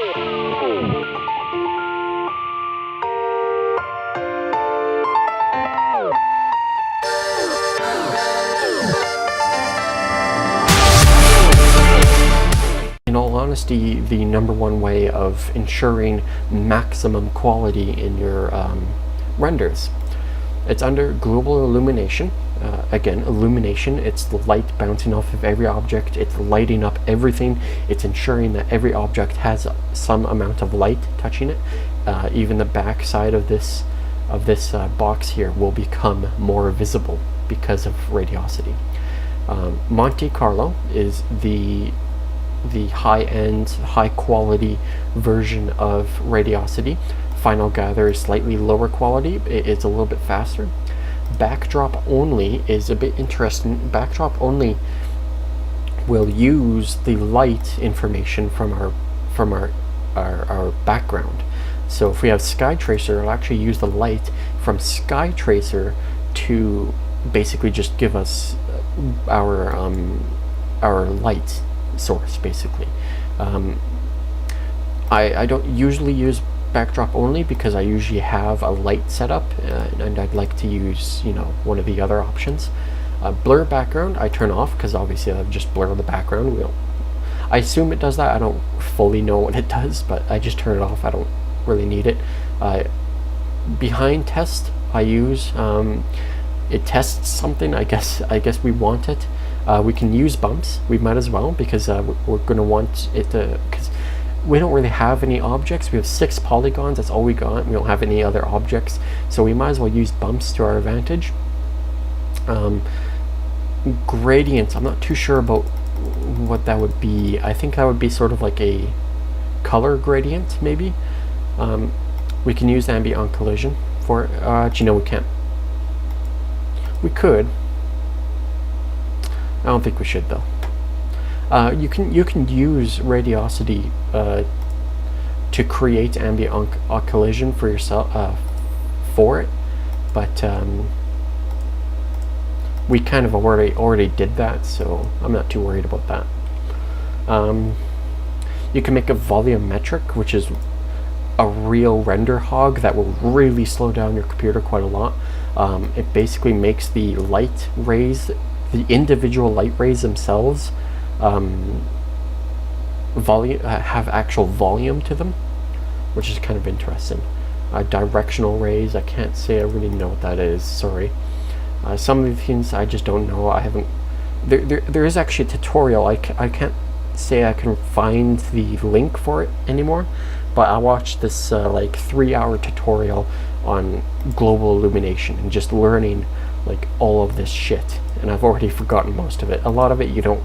In all honesty, the number one way of ensuring maximum quality in your renders, it's under global illumination. Again, illumination, it's the light bouncing off of every object, it's lighting up everything, it's ensuring that every object has some amount of light touching it. Even the back side of this box here will become more visible because of radiosity. Monte Carlo is the high-end, high-quality version of radiosity. Final Gather is slightly lower quality, it's a little bit faster. Backdrop only is a bit interesting. Backdrop only will use the light information from our background. So if we have Sky Tracer, it'll actually use the light from Sky Tracer to basically just give us our light source, basically. I don't usually use backdrop only because I usually have a light setup, and I'd like to use, you know, one of the other options. Blur background I turn off because obviously I've just blur the background. I assume it does that. I don't fully know what it does, but I just turn it off. I don't really need it. Behind test I use, it tests something. I guess we want it. We can use bumps. We might as well, because we're going to want it to, because we don't really have any objects. We have 6 polygons, that's all we got. We don't have any other objects, so we might as well use bumps to our advantage. Gradients, I'm not too sure about what that would be. I think that would be sort of like a color gradient, maybe. We can use ambient collision for it. You know, we can't. We could. I don't think we should though. You can use radiosity to create ambient collision for yourself for it, but we kind of already did that, so I'm not too worried about that. You can make a volumetric, which is a real render hog that will really slow down your computer quite a lot. It basically makes the light rays, the individual light rays themselves, have actual volume to them, which is kind of interesting. Directional rays, I can't say I really know what that is, sorry. Some of the things I just don't know. I haven't, there is actually a tutorial. I can't say I can find the link for it anymore, but I watched this like 3-hour tutorial on global illumination and just learning like all of this shit, and I've already forgotten most of it. A lot of it you don't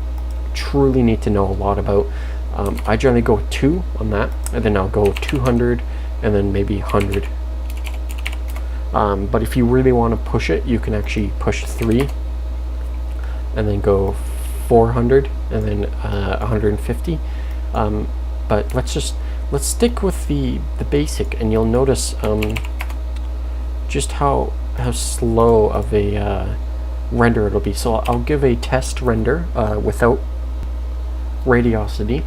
truly need to know a lot about. I generally go 2 on that, and then I'll go 200 and then maybe 100. But if you really want to push it, you can actually push 3 and then go 400 and then 150. But let's stick with the basic, and you'll notice just how slow of a render it'll be. So I'll give a test render without radiosity,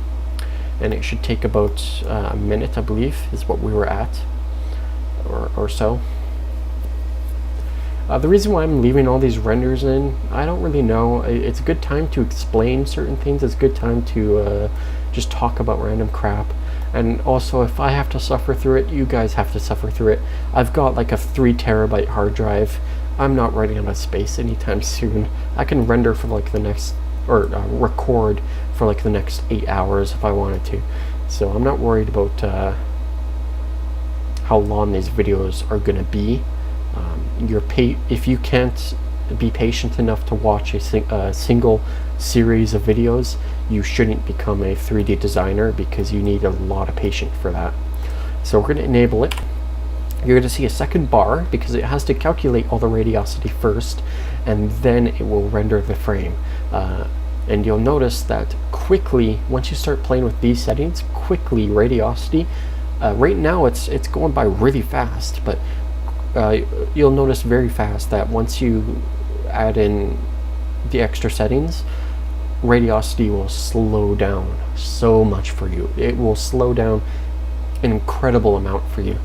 and it should take about a minute, I believe, is what we were at, or so. The reason why I'm leaving all these renders in, I don't really know. It's a good time to explain certain things. It's a good time to just talk about random crap. And also, if I have to suffer through it, you guys have to suffer through it. I've got like a 3 terabyte hard drive. I'm not running out of space anytime soon. I can render for like the next, or record for like the next 8 hours if I wanted to. So I'm not worried about how long these videos are gonna be. If you can't be patient enough to watch a single series of videos, you shouldn't become a 3D designer, because you need a lot of patience for that. So we're going to enable it. You're going to see a second bar because it has to calculate all the radiosity first, and then it will render the frame. And you'll notice that quickly, once you start playing with these settings, quickly radiosity, right now it's going by really fast, but you'll notice very fast that once you add in the extra settings, radiosity will slow down so much for you. It will slow down an incredible amount for you,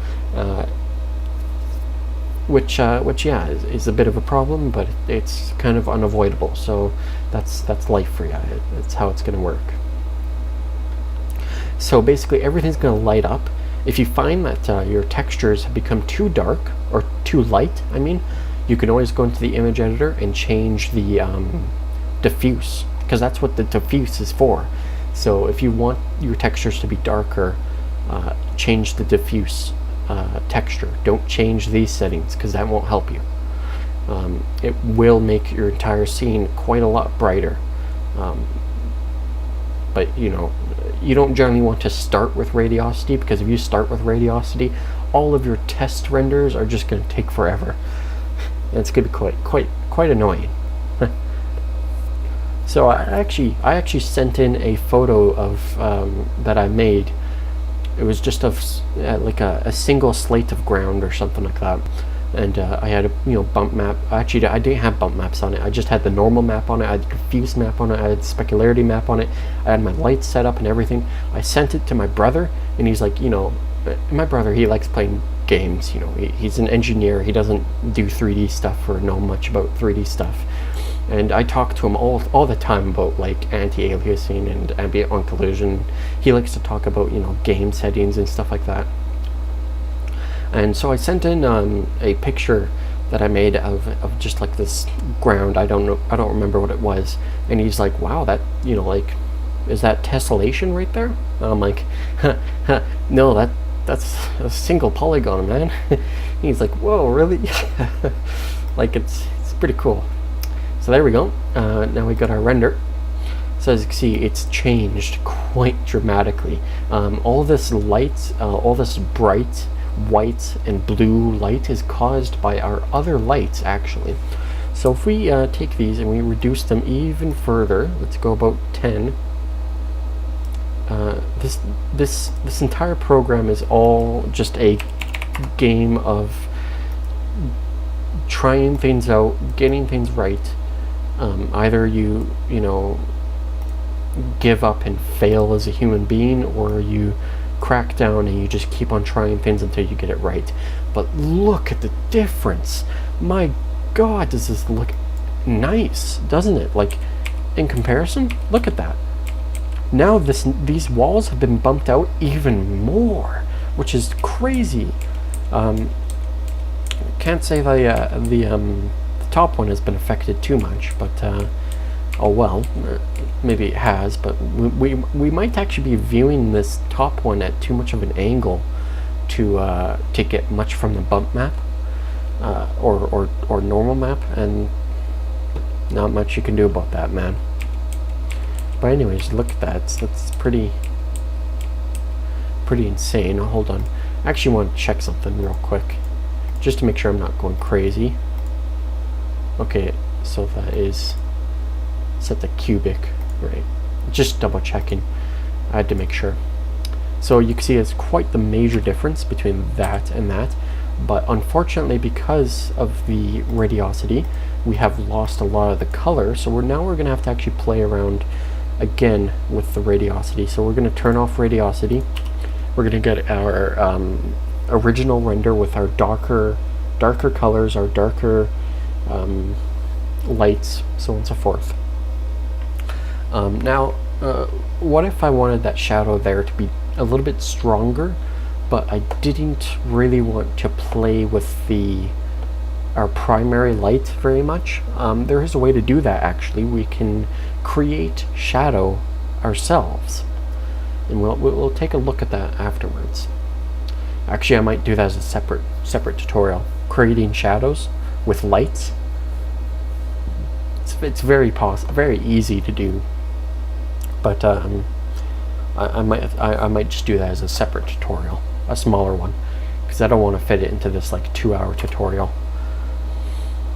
which yeah, is a bit of a problem, but it's kind of unavoidable. So that's life for you. It's how it's going to work. So basically, everything's going to light up. If you find that your textures have become too dark or too light, I mean, you can always go into the image editor and change the diffuse, because that's what the diffuse is for. So if you want your textures to be darker, change the diffuse texture. Don't change these settings, because that won't help you. It will make your entire scene quite a lot brighter. But you know, you don't generally want to start with radiosity, because if you start with radiosity, all of your test renders are just going to take forever. And it's going to be quite annoying. So I actually sent in a photo of that I made. It was just of like a single slate of ground or something like that, and I had a bump map. Actually, I didn't have bump maps on it. I just had the normal map on it. I had the diffuse map on it. I had the specularity map on it. I had my lights set up and everything. I sent it to my brother, and he's like, my brother, he likes playing games. He's an engineer. He doesn't do 3D stuff or know much about 3D stuff. And I talk to him all the time about like anti-aliasing and ambient occlusion. He likes to talk about game settings and stuff like that. And so I sent in a picture that I made of just like this ground. I don't remember what it was. And he's like, wow, that like, is that tessellation right there? And I'm like, no, that's a single polygon, man. He's like, whoa, really? Like it's pretty cool. So there we go. Now we got our render. So as you can see, it's changed quite dramatically. All this light, all this bright white and blue light is caused by our other lights, actually. So if we take these and we reduce them even further, let's go about 10. This entire program is all just a game of trying things out, getting things right. Either you give up and fail as a human being, or you crack down and you just keep on trying things until you get it right. But look at the difference. My God, does this look nice, doesn't it? Like, in comparison, look at that. Now these walls have been bumped out even more, which is crazy. Can't say the top one has been affected too much, but oh well, maybe it has. But we might actually be viewing this top one at too much of an angle to get much from the bump map or normal map, and not much you can do about that, man. But anyways, look at that. That's pretty insane. Oh, hold on. I actually want to check something real quick, just to make sure I'm not going crazy. Okay, so that is set to cubic, right? Just double checking. I had to make sure. So you can see it's quite the major difference between that and that, but unfortunately, because of the radiosity, we have lost a lot of the color. So we're gonna have to actually play around again with the radiosity. So we're gonna turn off radiosity. We're gonna get our original render with our darker colors, our darker lights, so on and so forth. Now, what if I wanted that shadow there to be a little bit stronger, but I didn't really want to play with our primary light very much? There is a way to do that, actually. We can create shadow ourselves, and we'll take a look at that afterwards. Actually, I might do that as a separate tutorial, creating shadows with lights. It's very easy to do, but I might just do that as a separate tutorial, a smaller one, because I don't want to fit it into this like 2-hour tutorial.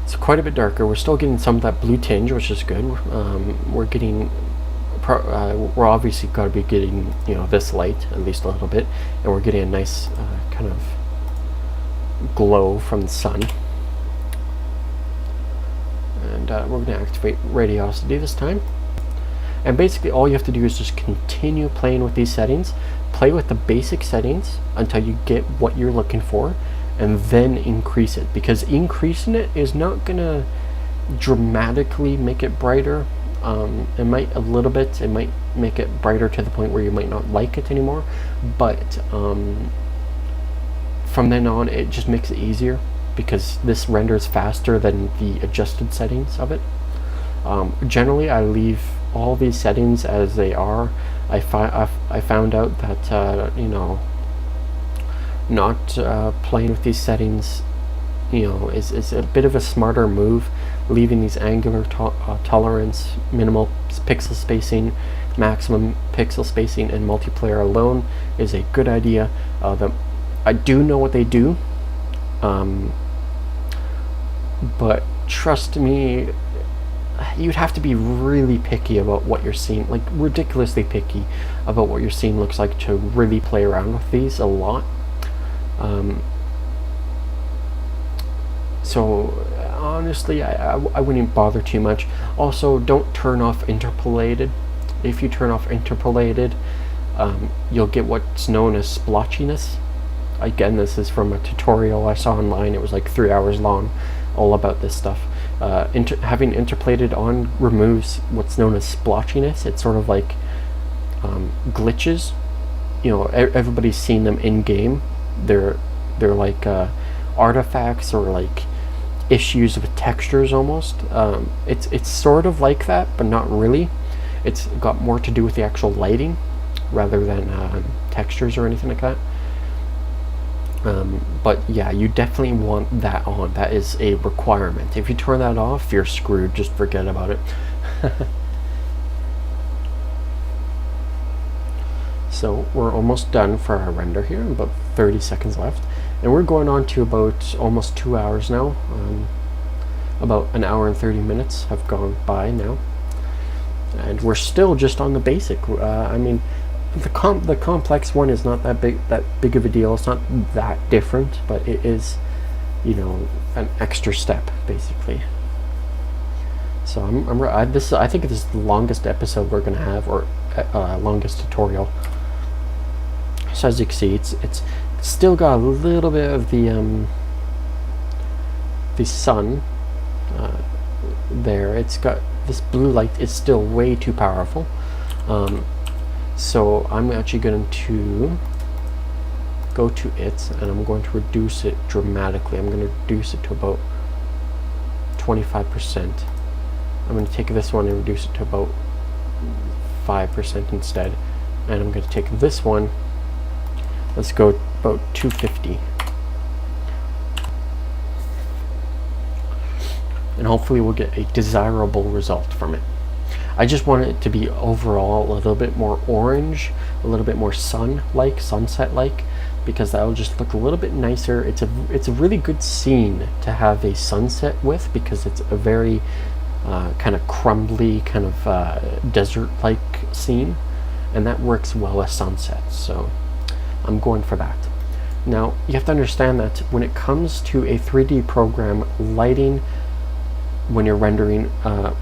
It's quite a bit darker. We're still getting some of that blue tinge, which is good. We're getting we're obviously got to be getting this light at least a little bit, and we're getting a nice kind of glow from the sun. And we're going to activate radiosity this time. And basically all you have to do is just continue playing with these settings, play with the basic settings until you get what you're looking for, and then increase it, because increasing it is not gonna dramatically make it brighter. It might a little bit, it might make it brighter to the point where you might not like it anymore, but from then on it just makes it easier, because this renders faster than the adjusted settings of it. Generally I leave all these settings as they are. I found out that you know, not playing with these settings, you know, is a bit of a smarter move. Leaving these angular tolerance, minimal pixel spacing, maximum pixel spacing, and multiplayer alone is a good idea. I do know what they do, but trust me, you'd have to be really picky about what you're seeing, like ridiculously picky about what your scene looks like to really play around with these a lot. So honestly, I wouldn't bother too much. Also, don't turn off interpolated. If you turn off interpolated, you'll get what's known as splotchiness. Again, this is from a tutorial I saw online. It was like 3 hours long, all about this stuff. Having interpolated on removes what's known as splotchiness. It's sort of like glitches. You know, everybody's seen them in game. They're like artifacts, or like issues with textures almost. It's sort of like that, but not really. It's got more to do with the actual lighting rather than textures or anything like that. But yeah, you definitely want that on. That is a requirement. If you turn that off, you're screwed. Just forget about it. So we're almost done for our render here, about 30 seconds left, and we're going on to about almost 2 hours now. About an hour and 30 minutes have gone by now, and we're still just on the basic. I mean, the complex one is not that big of a deal. It's not that different, but it is, you know, an extra step basically. So I think this is the longest episode we're gonna have, or longest tutorial. So as you can see, it's still got a little bit of the sun there. It's got this blue light is still way too powerful. So I'm actually going to go to it, and I'm going to reduce it dramatically. I'm going to reduce it to about 25%. I'm going to take this one and reduce it to about 5% instead, and I'm going to take this one, let's go about 250, and hopefully we'll get a desirable result from it. I just want it to be overall a little bit more orange, a little bit more sun-like, sunset-like, because that will just look a little bit nicer. It's a really good scene to have a sunset with, because it's a very kind of crumbly, kind of desert-like scene, and that works well as sunsets. So I'm going for that. Now you have to understand that when it comes to a 3D program, lighting, when you're rendering,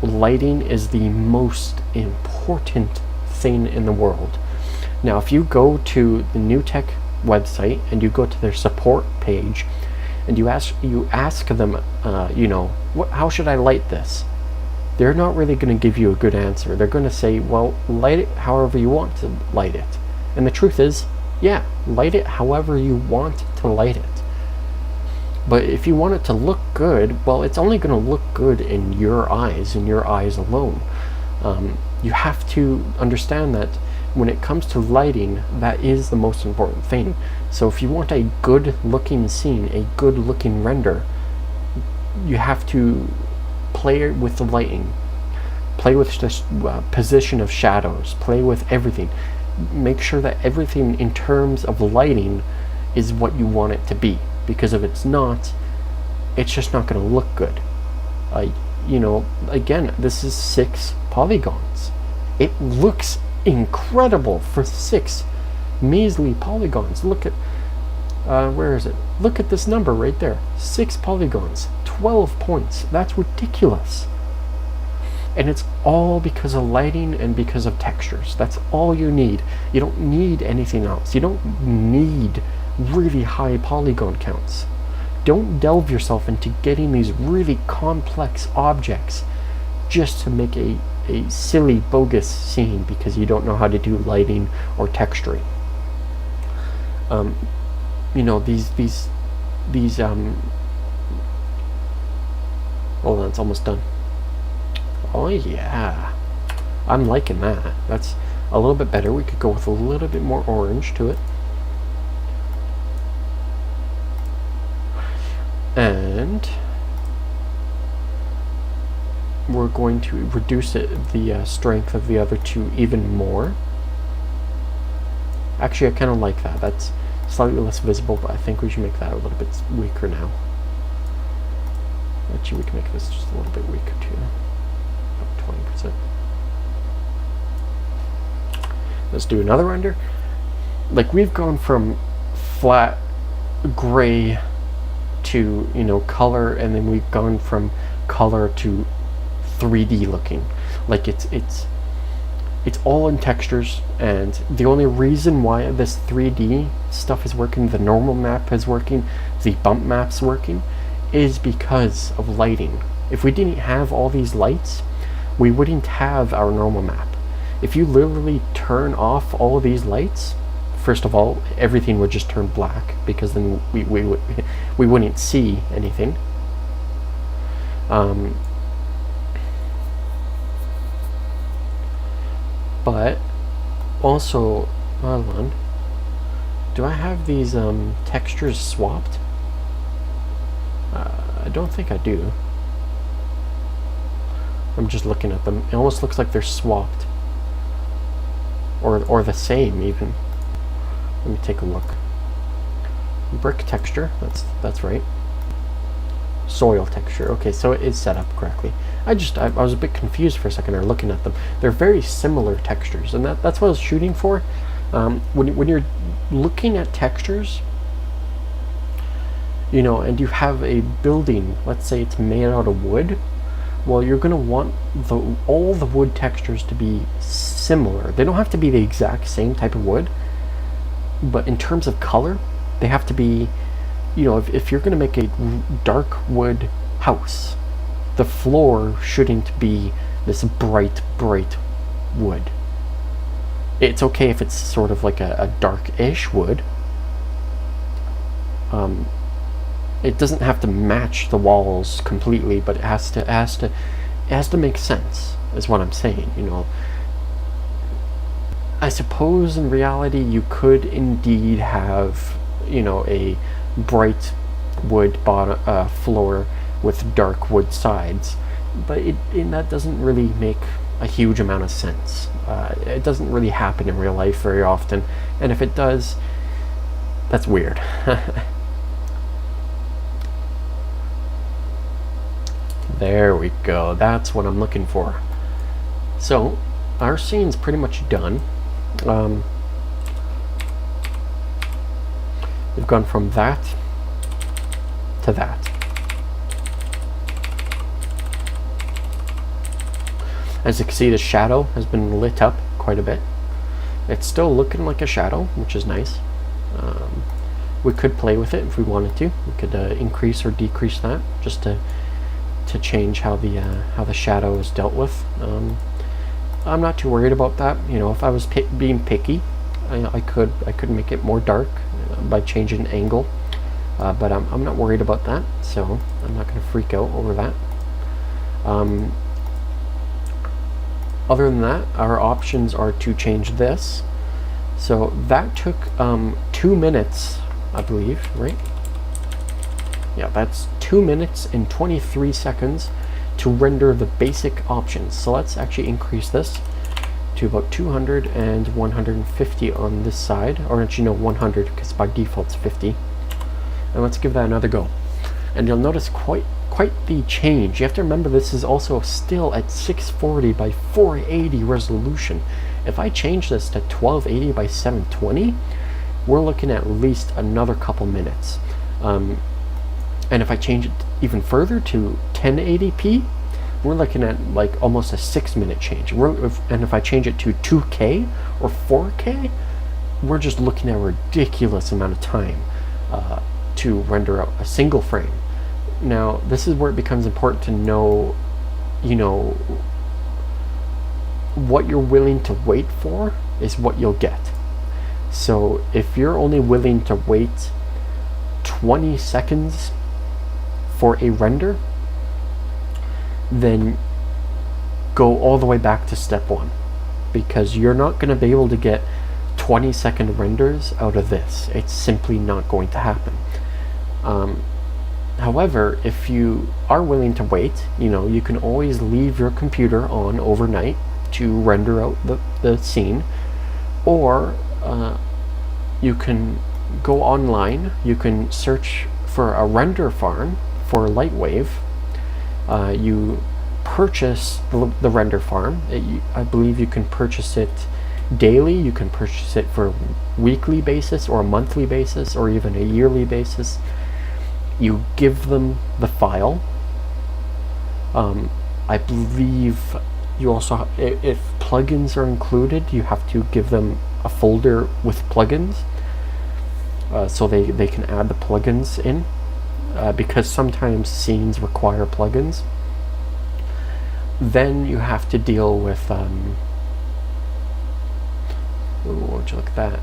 lighting is the most important thing in the world. Now if you go to the New Tech website and you go to their support page and you ask them, you know, how should I light this? They're not really going to give you a good answer. They're going to say, well, light it however you want to light it. And the truth is, yeah, light it however you want to light it. But if you want it to look good, well, it's only going to look good in your eyes, and your eyes alone. You have to understand that when it comes to lighting, that is the most important thing. So if you want a good looking scene, a good looking render, you have to play with the lighting, play with the position of shadows, play with everything. Make sure that everything in terms of lighting is what you want it to be, because if it's not, it's just not going to look good. You know, again, this is 6 polygons. It looks incredible for 6 measly polygons. Look at where is it? Look at this number right there. 6 polygons, 12 points. That's ridiculous. And it's all because of lighting and because of textures. That's all you need. You don't need anything else. You don't need really high polygon counts. Don't delve yourself into getting these really complex objects just to make a silly, bogus scene because you don't know how to do lighting or texturing. You know, these hold on, it's almost done. Oh yeah, I'm liking that. That's a little bit better. We could go with a little bit more orange to it. And we're going to reduce the strength of the other two even more. Actually, I kind of like that. That's slightly less visible, but I think we should make that a little bit weaker now. Actually, we can make this just a little bit weaker too. About 20%. Let's do another render. Like, we've gone from flat gray to, you know, color, and then we've gone from color to 3D looking. Like, it's all in textures, and the only reason why this 3D stuff is working, the normal map is working, the bump map's working, is because of lighting. If we didn't have all these lights, we wouldn't have our normal map. If you literally turn off all of these lights, first of all, everything would just turn black, because then we wouldn't see anything. But also, hold on, do I have these textures swapped? I don't think I do. I'm just looking at them. It almost looks like they're swapped, or the same even. Let me take a look. Brick texture, that's right. Soil texture, okay, so it is set up correctly. I was a bit confused for a second there looking at them. They're very similar textures, and that's what I was shooting for. When you're looking at textures, you know, and you have a building, let's say it's made out of wood, well, you're going to want all the wood textures to be similar. They don't have to be the exact same type of wood, but in terms of color, they have to be, you know, if you're going to make a dark wood house, the floor shouldn't be this bright wood. It's okay if it's sort of like a dark-ish wood. It doesn't have to match the walls completely, but it has to make sense, is what I'm saying, you know. I suppose in reality you could indeed have, you know, a bright wood bottom floor with dark wood sides, but that doesn't really make a huge amount of sense. It doesn't really happen in real life very often, and if it does, that's weird. There we go, that's what I'm looking for. So our scene's pretty much done. We've gone from that to that. As you can see, the shadow has been lit up quite a bit. It's still looking like a shadow, which is nice. We could play with it if we wanted to. We could increase or decrease that just to change how the shadow is dealt with. I'm not too worried about that. You know, if I was being picky, I could make it more dark by changing angle, but I'm not worried about that, so I'm not going to freak out over that. Other than that, our options are to change this. So that took 2 minutes, I believe, right? Yeah, that's 2 minutes and 23 seconds to render the basic options. So let's actually increase this to about 200 and 150 on this side, or actually no, 100, because by default it's 50. And let's give that another go. And you'll notice quite the change. You have to remember this is also still at 640 by 480 resolution. If I change this to 1280 by 720, we're looking at least another couple minutes. And if I change it even further to 1080p, we're looking at like almost a 6-minute change. And if I change it to 2K or 4K, we're just looking at a ridiculous amount of time to render out a single frame. Now, this is where it becomes important to know, what you're willing to wait for is what you'll get. So if you're only willing to wait 20 seconds for a render, then go all the way back to step 1, because you're not going to be able to get 20-second renders out of this. It's simply not going to happen. However, if you are willing to wait, you can always leave your computer on overnight to render out the scene, or you can go online, you can search for a render farm for LightWave. You purchase the render farm. I believe you can purchase it daily, you can purchase it for a weekly basis or a monthly basis or even a yearly basis. You give them the file. I believe you also, if plugins are included, you have to give them a folder with plugins, so they can add the plugins in, because sometimes scenes require plugins. Then you have to deal with would you look at that?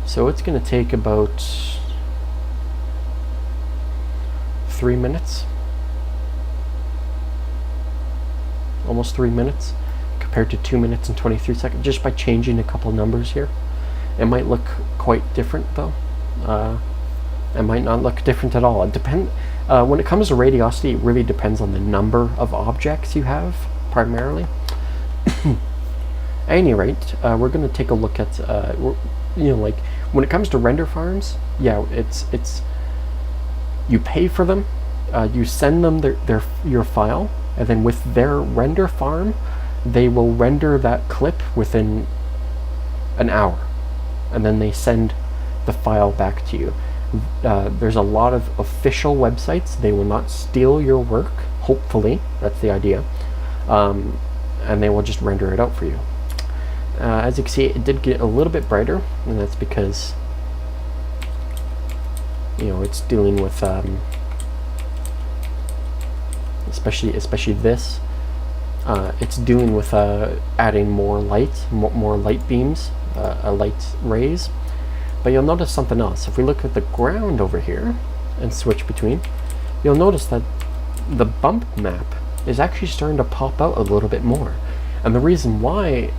So it's going to take about 3 minutes, almost 3 minutes, compared to 2 minutes and 23 seconds, just by changing a couple numbers here. It might look quite different though. It might not look different at all. It depends. When it comes to radiosity, it really depends on the number of objects you have, primarily. At any rate, we're going to take a look at, like when it comes to render farms, yeah, it's you pay for them, you send them your file, and then with their render farm, they will render that clip within an hour, and then they send the file back to you. There's a lot of official websites. They will not steal your work, hopefully, that's the idea, and they will just render it out for you. As you can see, it did get a little bit brighter, and that's because it's dealing with especially this, it's dealing with adding more light, more light beams, light rays. But you'll notice something else. If we look at the ground over here and switch between, you'll notice that the bump map is actually starting to pop out a little bit more. And the reason why,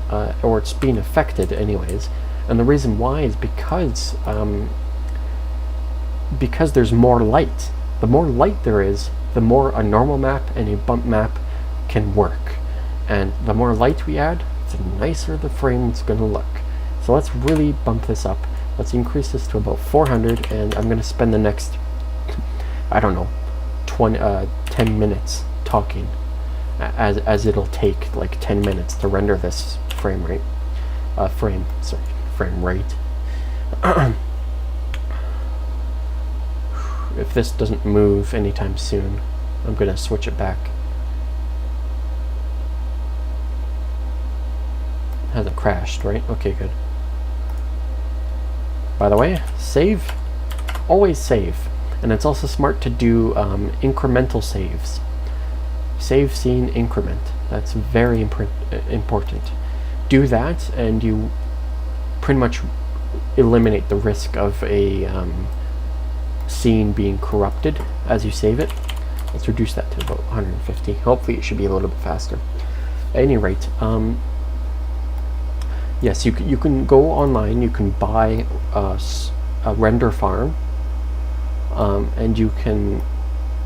or it's being affected anyways, and the reason why is because there's more light. The more light there is, the more a normal map and a bump map can work. And the more light we add, the nicer the frame is going to look. So let's really bump this up. Let's increase this to about 400, and I'm going to spend the next, I don't know, 10 minutes talking, as it'll take like 10 minutes to render this frame rate. Frame rate. If this doesn't move anytime soon, I'm going to switch it back. Hasn't crashed, right? Okay, good. By the way, save. Always save. And it's also smart to do incremental saves. Save scene increment. That's very important. Do that, and you pretty much eliminate the risk of a scene being corrupted as you save it. Let's reduce that to about 150. Hopefully it should be a little bit faster. At any rate, yes, you can go online, you can buy a render farm, and you can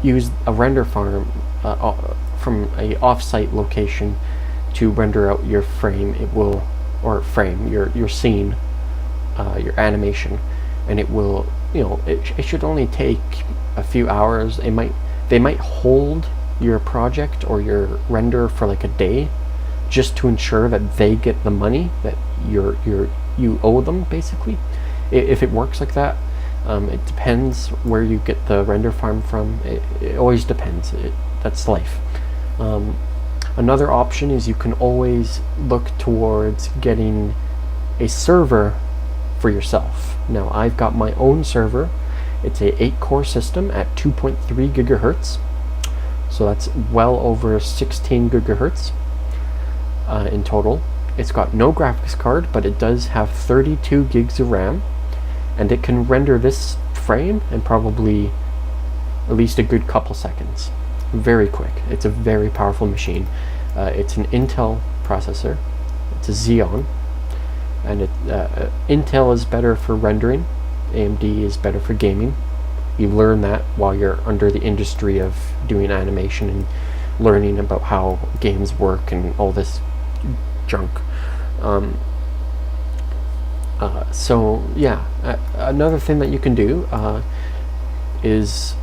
use a render farm from a off-site location to render out your frame. It will, or frame, your scene, your animation, and it will, it should only take a few hours. They might hold your project or your render for like a day, just to ensure that they get the money that you owe them, basically. If it works like that, it depends where you get the render farm from. It always depends. That's life. Another option is you can always look towards getting a server for yourself. Now I've got my own server. It's a 8-core system at 2.3 gigahertz. So that's well over 16 gigahertz in total. It's got no graphics card, but it does have 32 gigs of RAM, and it can render this frame in probably at least a good couple seconds. Very quick. It's a very powerful machine. It's an Intel processor. It's a Xeon, and Intel is better for rendering. AMD is better for gaming. You learn that while you're under the industry of doing animation and learning about how games work and all this junk. So yeah, another thing that you can do is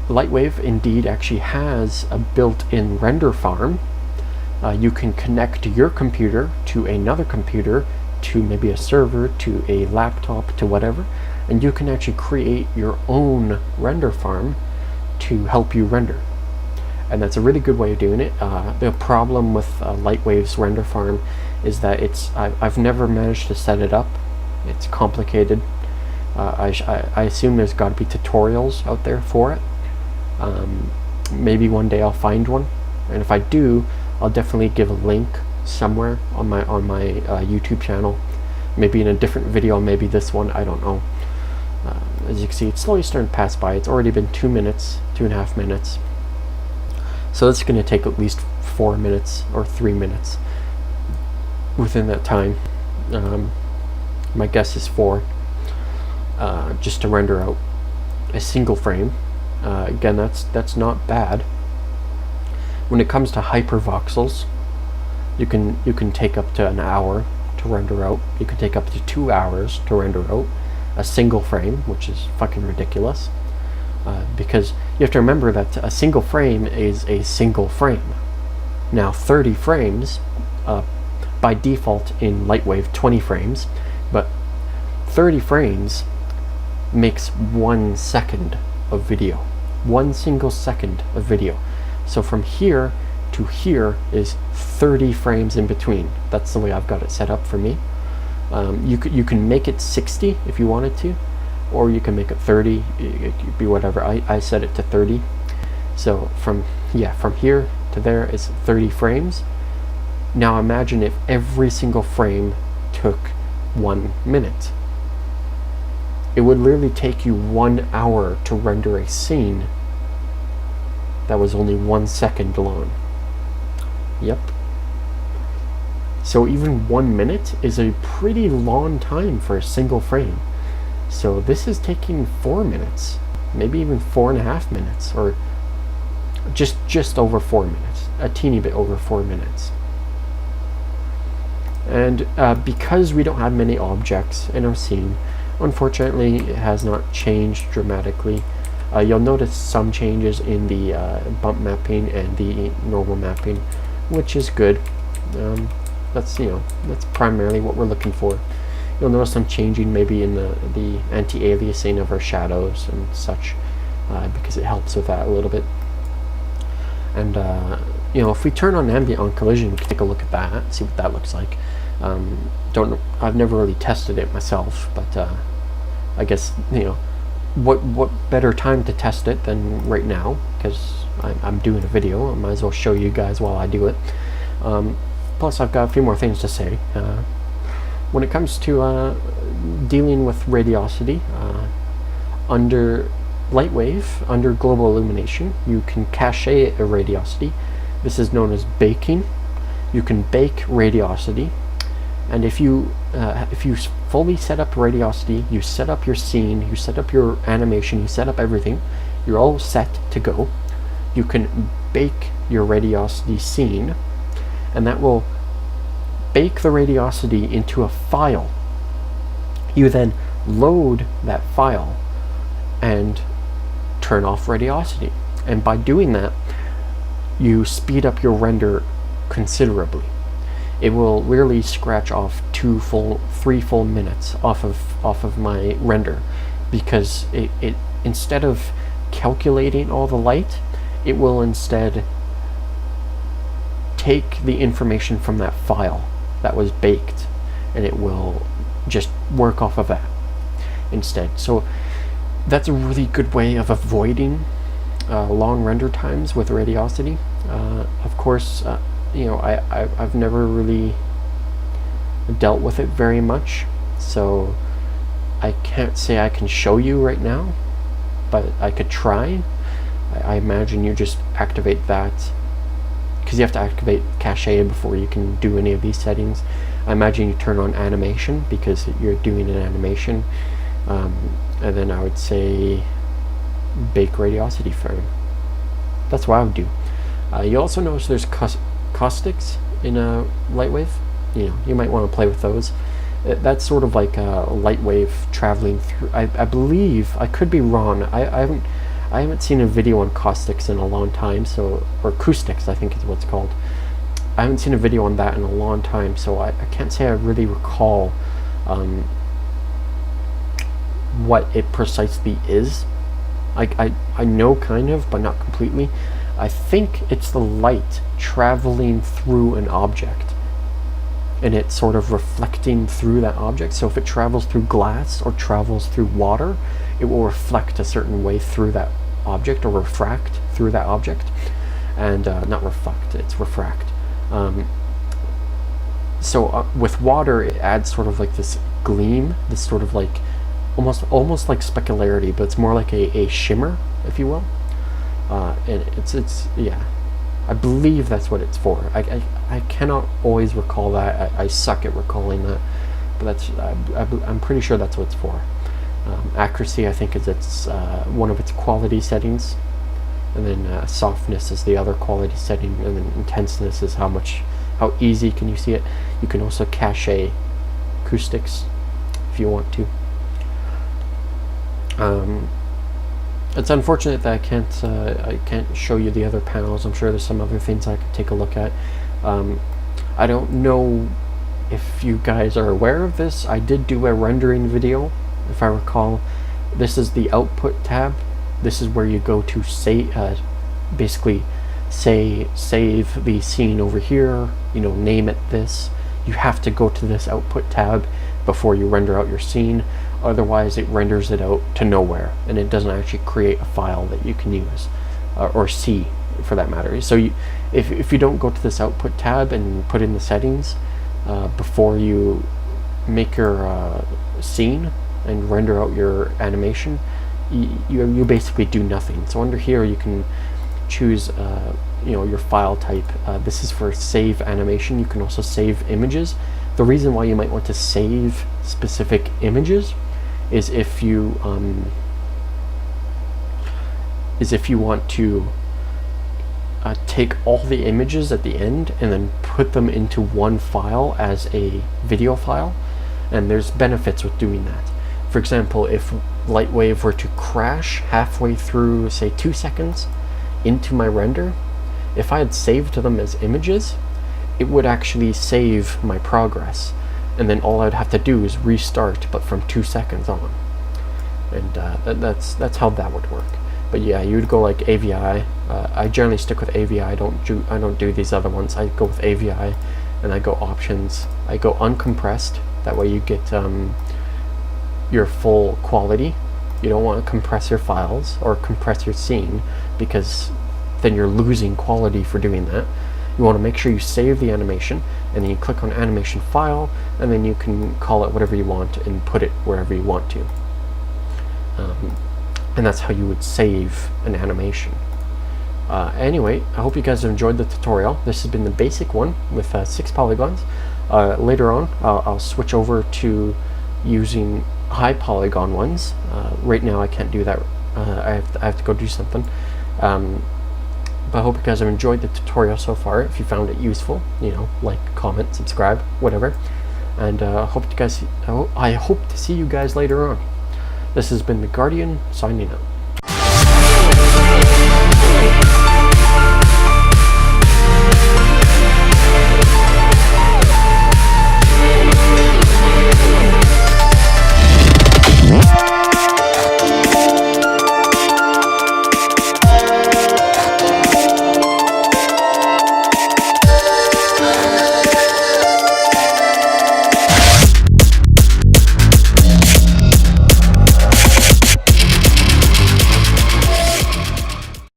LightWave indeed actually has a built-in render farm. You can connect your computer to another computer, to maybe a server, to a laptop, to whatever, and you can actually create your own render farm to help you render. And that's a really good way of doing it. The problem with LightWave's render farm is that I've never managed to set it up. It's complicated. I assume there's got to be tutorials out there for it. Maybe one day I'll find one, and if I do, I'll definitely give a link somewhere on my YouTube channel, maybe in a different video, maybe this one, I don't know. As you can see, it's slowly starting to pass by. It's already been 2 minutes, 2.5 minutes. So it's going to take at least 4 minutes or 3 minutes within that time. My guess is 4, just to render out a single frame. Again, that's not bad. When it comes to hypervoxels, you can take up to an hour to render out. You can take up to 2 hours to render out a single frame, which is fucking ridiculous. Because you have to remember that a single frame is a single frame. Now 30 frames, by default in LightWave 20 frames, but 30 frames makes 1 second of video. 1 single second of video. So from here to here is 30 frames in between. That's the way I've got it set up for me. You can make it 60 if you wanted to, or you can make it 30. It could be whatever. I set it to 30. So from here to there is 30 frames. Now imagine if every single frame took 1 minute. It would literally take you 1 hour to render a scene that was only 1 second long. Yep. So even 1 minute is a pretty long time for a single frame. So this is taking 4 minutes, maybe even 4.5 minutes, or just over 4 minutes, a teeny bit over 4 minutes. And because we don't have many objects in our scene, unfortunately it has not changed dramatically. You'll notice some changes in the bump mapping and the normal mapping, which is good. That's primarily what we're looking for. You'll notice some changing maybe in the anti-aliasing of our shadows and such, because it helps with that a little bit. And if we turn on ambient on collision, we can take a look at that, see what that looks like. I've never really tested it myself, but I guess what better time to test it than right now, because I'm doing a video. I might as well show you guys while I do it. Plus I've got a few more things to say. When it comes to dealing with radiosity, under LightWave, under global illumination, you can cache a radiosity. This is known as baking. You can bake radiosity, and if you fully set up radiosity, you set up your scene, you set up your animation, you set up everything, you're all set to go. You can bake your radiosity scene, and that will bake the radiosity into a file. You then load that file and turn off radiosity, and by doing that you speed up your render considerably. It will literally scratch off 3 full minutes off of my render, because it instead of calculating all the light, it will instead take the information from that file that was baked, and it will just work off of that instead. So that's a really good way of avoiding long render times with Radiosity. Of course, I've never really dealt with it very much, so I can't say I can show you right now, but I could try. I imagine you just activate that, because you have to activate cache before you can do any of these settings. I imagine you turn on animation because you're doing an animation, and then I would say bake Radiosity frame. That's what I would do. You also notice there's caustics in LightWave. You might want to play with those. That's sort of like a LightWave traveling through. I believe, I could be wrong. I haven't seen a video on caustics in a long time, or acoustics, I think is what it's called. I haven't seen a video on that in a long time, so I can't say I really recall what it precisely is. I know kind of, but not completely. I think it's the light traveling through an object, and it's sort of reflecting through that object. So if it travels through glass or travels through water, it will reflect a certain way through that object, or refract through that object. And not reflect, it's refract. So with water, it adds sort of like this gleam, this sort of like almost like specularity, but it's more like a shimmer, if you will. And it's yeah, I believe that's what it's for. I cannot always recall that. I suck at recalling that, but that's I'm pretty sure that's what it's for. Accuracy, I think, is its one of its quality settings, and then softness is the other quality setting, and then intenseness is how easy can you see it. You can also cache acoustics if you want to. It's unfortunate that I can't show you the other panels. I'm sure there's some other things I could take a look at. I don't know if you guys are aware of this. I did do a rendering video, if I recall. This is the output tab. This is where you go to basically save the scene over here, name it this. You have to go to this output tab before you render out your scene. Otherwise it renders it out to nowhere, and it doesn't actually create a file that you can use or see, for that matter. So if you don't go to this output tab and put in the settings before you make your scene and render out your animation, you basically do nothing. So under here you can choose your file type. This is for save animation. You can also save images. The reason why you might want to save specific images is if you want to take all the images at the end and then put them into one file as a video file, and there's benefits with doing that. For example, if LightWave were to crash halfway through, say, 2 seconds into my render, if I had saved them as images, it would actually save my progress, and then all I'd have to do is restart, but from 2 seconds on. And that's how that would work. But yeah, you'd go like AVI. I generally stick with AVI. I don't do these other ones. I go with AVI, and I go options. I go uncompressed. That way you get your full quality. You don't want to compress your files or compress your scene, because then you're losing quality for doing that. You want to make sure you save the animation, and then you click on animation file, and then you can call it whatever you want and put it wherever you want to. And that's how you would save an animation. Anyway, I hope you guys have enjoyed the tutorial. This has been the basic one with 6 polygons. Later on, I'll switch over to using high polygon ones. Right now I can't do that. I have to go do something. But I hope you guys have enjoyed the tutorial so far. If you found it useful, like, comment, subscribe, whatever. And I hope to see you guys later on. This has been the Guardian, signing out.